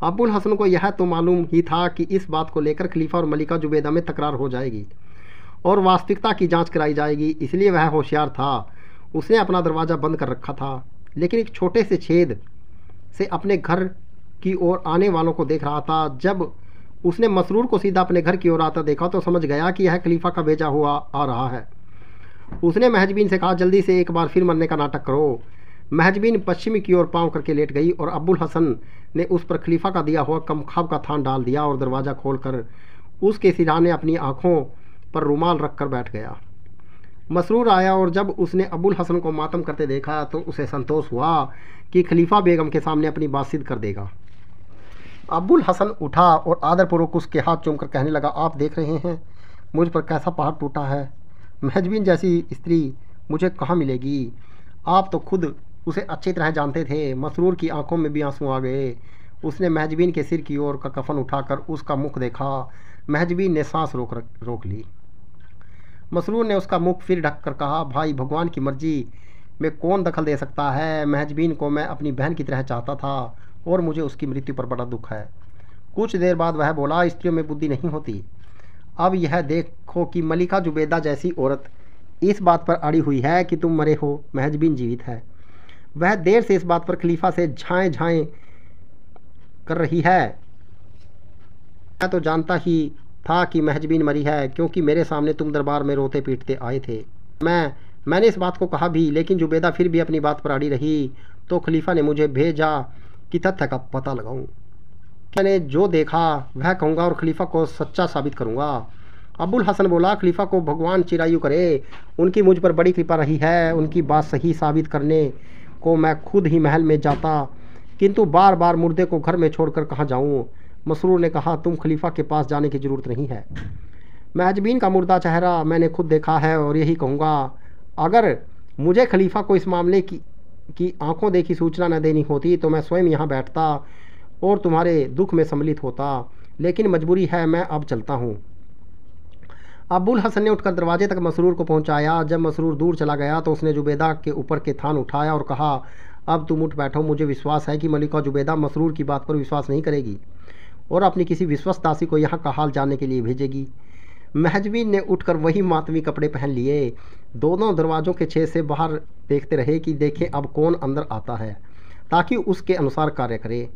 अबुल हसन को यह तो मालूम ही था कि इस बात को लेकर खलीफा और मलिका जुबैदा में तकरार हो जाएगी और वास्तविकता की जांच कराई जाएगी, इसलिए वह होशियार था। उसने अपना दरवाज़ा बंद कर रखा था, लेकिन एक छोटे से छेद से अपने घर की ओर आने वालों को देख रहा था। जब उसने मसरूर को सीधा अपने घर की ओर आता देखा तो समझ गया कि यह खलीफा का भेजा हुआ आ रहा है। उसने महजबीन से कहा, जल्दी से एक बार फिर मरने का नाटक करो। महजबीन पश्चिमी की ओर पाँव करके लेट गई और अबुल हसन ने उस पर खलीफा का दिया हुआ कमखाब का थान डाल दिया और दरवाज़ा खोलकर उसके सिरहाने अपनी आंखों पर रुमाल रख कर बैठ गया। मसरूर आया और जब उसने अबुल हसन को मातम करते देखा तो उसे संतोष हुआ कि खलीफा बेगम के सामने अपनी बात सिद्ध कर देगा। अबुल हसन उठा और आदरपूर्वक उसके हाथ चूमकर कहने लगा, आप देख रहे हैं मुझ पर कैसा पहाड़ टूटा है। महजबीन जैसी स्त्री मुझे कहाँ मिलेगी। आप तो खुद उसे अच्छी तरह जानते थे। मसरूर की आंखों में भी आंसू आ गए। उसने महजबीन के सिर की ओर का कफन उठाकर उसका मुख देखा। महजबीन ने सांस रोक ली। मसरूर ने उसका मुख फिर ढक कर कहा, भाई भगवान की मर्जी में कौन दखल दे सकता है। महजबीन को मैं अपनी बहन की तरह चाहता था और मुझे उसकी मृत्यु पर बड़ा दुख है। कुछ देर बाद वह बोला, स्त्रियों में बुद्धि नहीं होती। अब यह देखो कि मलिका जुबैदा जैसी औरत इस बात पर अड़ी हुई है कि तुम मरे हो, महजबीन जीवित है। वह देर से इस बात पर खलीफा से झाएं झाएं कर रही है। मैं तो जानता ही था कि महजबीन मरी है, क्योंकि मेरे सामने तुम दरबार में रोते पीटते आए थे। मैंने इस बात को कहा भी, लेकिन जुबैदा फिर भी अपनी बात पर अड़ी रही। तो खलीफा ने मुझे भेजा कि तथ्य का पता लगाऊं। मैंने जो देखा वह कहूँगा और खलीफा को सच्चा साबित करूँगा। अबुल हसन बोला, खलीफा को भगवान चिरायु करे, उनकी मुझ पर बड़ी कृपा रही है। उनकी बात सही साबित करने को मैं खुद ही महल में जाता, किंतु बार बार मुर्दे को घर में छोड़कर कहाँ जाऊँ। मसरूर ने कहा, तुम खलीफा के पास जाने की ज़रूरत नहीं है। महजबीन का मुर्दा चेहरा मैंने खुद देखा है और यही कहूँगा। अगर मुझे खलीफा को इस मामले की आंखों देखी सूचना न देनी होती तो मैं स्वयं यहाँ बैठता और तुम्हारे दुख में सम्मिलित होता, लेकिन मजबूरी है, मैं अब चलता हूँ। अबुल हसन ने उठकर दरवाजे तक मसरूर को पहुँचाया। जब मसरूर दूर चला गया तो उसने जुबैदा के ऊपर के थान उठाया और कहा, अब तुम उठ बैठो। मुझे विश्वास है कि मलिका जुबैदा मसरूर की बात पर विश्वास नहीं करेगी और अपनी किसी विश्वस्त दासी को यहाँ का हाल जानने के लिए भेजेगी। महजबीन ने उठकर वही मातमी कपड़े पहन लिए। दोनों दरवाज़ों के छेद से बाहर देखते रहे कि देखें अब कौन अंदर आता है, ताकि उसके अनुसार कार्य करे।